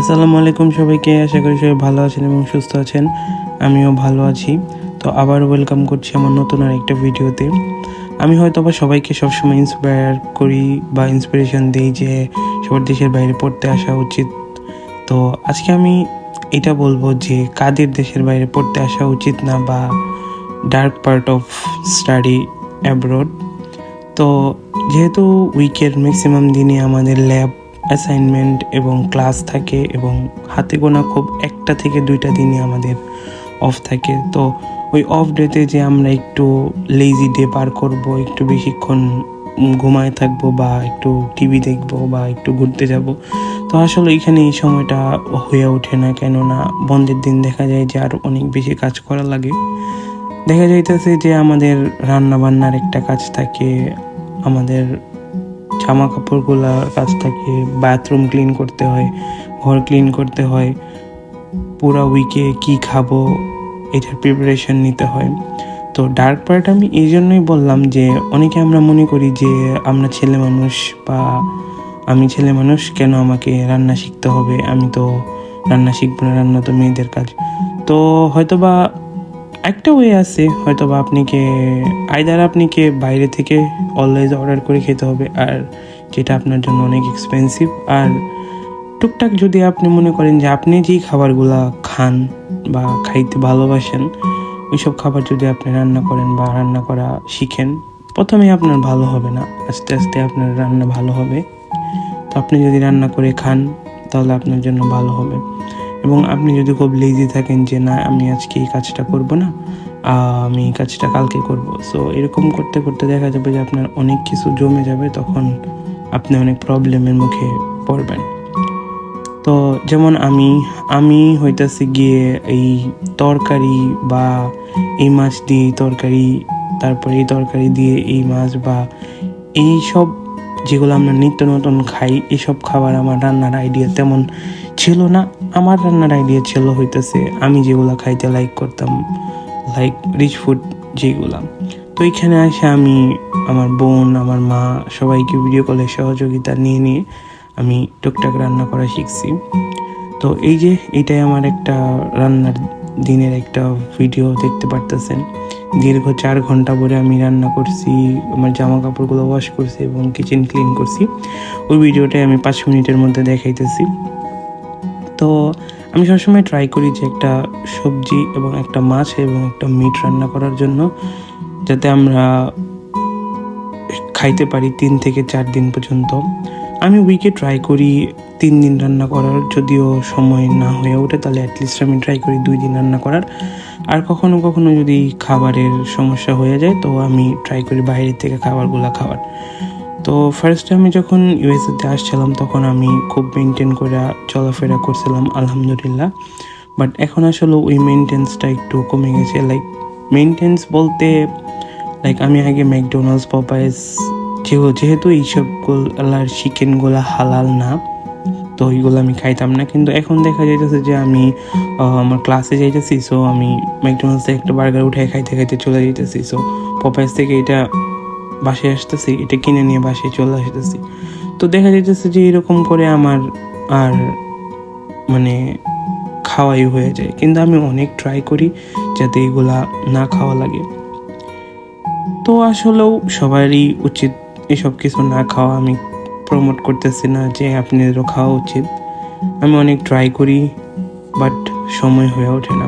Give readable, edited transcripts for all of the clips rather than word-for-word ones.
আসসালামু আলাইকুম সবাইকে। আশা করি সবাই ভালো আছেন এবং সুস্থ আছেন। আমিও ভালো আছি। তো আবার ওয়েলকাম করছি আমার নতুন আরেকটা ভিডিওতে। আমি হয়তো বা সবাইকে সবসময় ইন্সপায়ার করি বা ইন্সপিরেশন দিই যে সবার দেশের বাইরে পড়তে আসা উচিত। তো আজকে আমি এটা বলবো যে কাদের দেশের বাইরে পড়তে আসা উচিত না, বা dark part of study abroad. তো যেহেতু উইকের ম্যাক্সিমাম দিনে আমাদের ল্যাব অ্যাসাইনমেন্ট এবং ক্লাস থাকে, এবং হাতে গোনা খুব একটা থেকে দুইটা দিনে আমাদের অফ থাকে। তো ওই অফ ডেতে যে আমরা একটু লেজি ডে পার করব, একটু বেশিক্ষণ ঘুমায় থাকবো বা একটু টিভি দেখবো বা একটু ঘুরতে যাব, তো আসলে এখানে এই সময়টা হয়ে ওঠে না। কেননা বন্ধের দিন দেখা যায় যে আরও অনেক বেশি কাজ করা লাগে। দেখা যাইতেছে যে আমাদের রান্না বান্নার একটা কাজ থাকে, আমাদের জামা কাপড়গুলার কাজ থাকে, বাথরুম ক্লিন করতে হয়, ঘর ক্লিন করতে হয়, পুরো উইকে কি খাবো এটার প্রিপারেশন নিতে হয়। তো ডার্ক পার্ট আমি এই জন্যই বললাম যে অনেকে আমরা মনে করি যে আমরা ছেলে মানুষ, বা আমি ছেলে মানুষ, কেন আমাকে রান্না শিখতে হবে, আমি তো রান্না শিখবো না, রান্না তো মেয়েদের কাজ। তো হয়তোবা একটা ওয়ে আছে, হয়তোবা আপনাকে বাইরে থেকে অলওয়েজ অর্ডার করে খেতে হবে, আর যেটা আপনার জন্য অনেক এক্সপেন্সিভ। আর টুকটাক যদি আপনি মনে করেন যে আপনি যেই খাবারগুলা খান বা খাইতে ভালোবাসেন, ওইসব খাবার যদি আপনি রান্না করেন বা রান্না করা শিখেন, প্রথমে আপনার ভালো হবে না, আস্তে আস্তে আপনার রান্না ভালো হবে। তো আপনি যদি রান্না করে খান তাহলে আপনার জন্য ভালো হবে। এবং আপনি যদি খুব লেজি থাকেন যে না, আমি আজকে এই কাজটা করব না, আমি এই কাজটা কালকে করব, সো এরকম করতে করতে দেখা যাবে যে আপনার অনেক কিছু জমে যাবে, তখন আপনি অনেক প্রবলেমের মুখে পড়বেন। তো যেমন আমি হইতাছি গিয়ে এই তরকারি বা এই মাছ দিয়ে এই তরকারি, তারপরে এই তরকারি দিয়ে এই মাছ, বা এই সব যেগুলো আমরা নিত্য নতুন খাই, এসব খাবার আমার রান্নার আইডিয়া তেমন ছিল না। আমার রান্নার আইডিয়া ছিল হইতেছে আমি যেগুলো খাইতে লাইক করতাম, লাইক রিচ ফুড যেগুলা। তো এইখানে আসে আমি আমার বোন, আমার মা, সবাইকে ভিডিও কলে সহযোগিতা নিয়ে নিয়ে আমি টুকটাক রান্না করা শিখছি। তো এই যে এটাই আমার একটা রান্নার দিনের একটা ভিডিও দেখতে পারতেছেন। দীর্ঘ 4 ঘন্টা ধরে আমি রান্না করছি, আমার জামা কাপড়গুলো ওয়াশ করছি এবং কিচেন ক্লিন করছি। ওই ভিডিওটাই আমি 5 মিনিটের মধ্যে দেখাইতেছি। তো আমি সবসময় ট্রাই করি যে একটা সবজি এবং একটা মাছ এবং একটা মিট রান্না করার জন্য, যাতে আমরা খাইতে পারি 3 থেকে 4 দিন পর্যন্ত। আমি উইকে ট্রাই করি 3 দিন রান্না করার, যদিও সময় না হয়ে ওঠে তাহলে অ্যাটলিস্ট আমি ট্রাই করি 2 দিন রান্না করার। আর কখনো কখনো যদি খাবারের সমস্যা হয়ে যায় তো আমি ট্রাই করি বাইরের থেকে খাবারগুলো খাওয়ার। তো ফার্স্টে আমি যখন ইউএসএতে আসছিলাম তখন আমি খুব মেনটেন করে চলাফেরা করছিলাম, আলহামদুলিল্লাহ। বাট এখন আসলে ওই মেনটেন্সটা একটু কমে গেছে। লাইক মেনটেন্স বলতে, লাইক আমি আগে ম্যাকডোনাল্ডস, পপাইস, যেহেতু এইসবগুলার চিকেনগুলো হালাল না, তো ওইগুলো আমি খাইতাম না। কিন্তু এখন দেখা যাইতেছে যে আমি আমার ক্লাসে যাইতেছি, সো আমি ম্যাকডোনাল্ডস থেকে একটা বার্গার উঠাই খাইতে খাইতে চলে যাইতেছি। সো পপাইস থেকে এটা বাসায় আসতেছি, এটা কিনে নিয়ে বাসায় চলে আসতেছি। তো দেখা যাইতেছে যে এরকম করে আমার আর মানে খাওয়াই হয়ে যায়। কিন্তু আমি অনেক ট্রাই করি যাতে এগুলা না খাওয়া লাগে। তো আসলেও সবারই উচিত এসব কিছু না খাওয়া। আমি প্রমোট করতেছি না যে আপনাদেরও খাওয়া উচিত। আমি অনেক ট্রাই করি, বাট সময় হয়ে ওঠে না।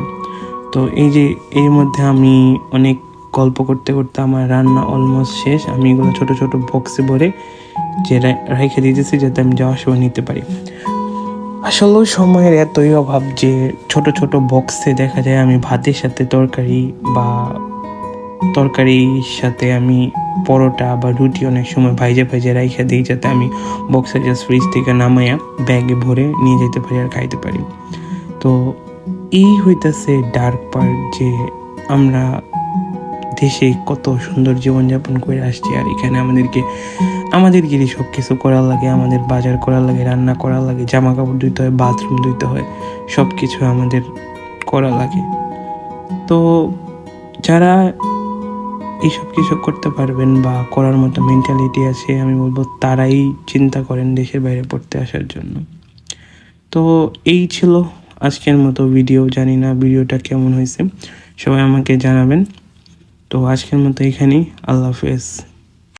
তো এই যে এর মধ্যে আমি অনেক গল্প করতে করতে আমার রান্না অলমোস্ট শেষ। আমি এগুলো ছোট ছোট বক্সে ভরে যে রেখে দিতেছি যাতে আমি যাওয়ার সময় নিতে পারি। আসলেও সময়ের এতই অভাব যে ছোট ছোট বক্সে দেখা যায় আমি ভাতের সাথে তরকারি, বা তরকারির সাথে আমি পরোটা বা রুটি অনেক সময় ভাইজে ভাইজে রাইখা দিই, যাতে আমি বক্সে জাস্ট ফ্রিজ থেকে নামাইয়া ব্যাগে ভরে নিয়ে যেতে পারি আর খাইতে পারি। তো এই হইতেছে ডার্ক পার্ট, যে আমরা দেশে কত সুন্দর জীবনযাপন করে আসছি, আর এখানে আমাদেরকে সব কিছু করার লাগে, আমাদের বাজার করার লাগে, রান্না করার লাগে, জামা কাপড় ধুইতে হয়, বাথরুম ধুইতে হয়, সব কিছু আমাদের করা লাগে। তো যারা এইসব কিছু করতে পারবেন বা করার মতো মেন্টালিটি আছে, আমি বলবো তারাই চিন্তা করেন দেশের বাইরে পড়তে আসার জন্য। তো এই ছিল আজকের মতো ভিডিও। জানি না ভিডিওটা কেমন হয়েছে, সবাই আমাকে জানাবেন। তো আজকের মতো এখানেই, আল্লাহ হাফেজ।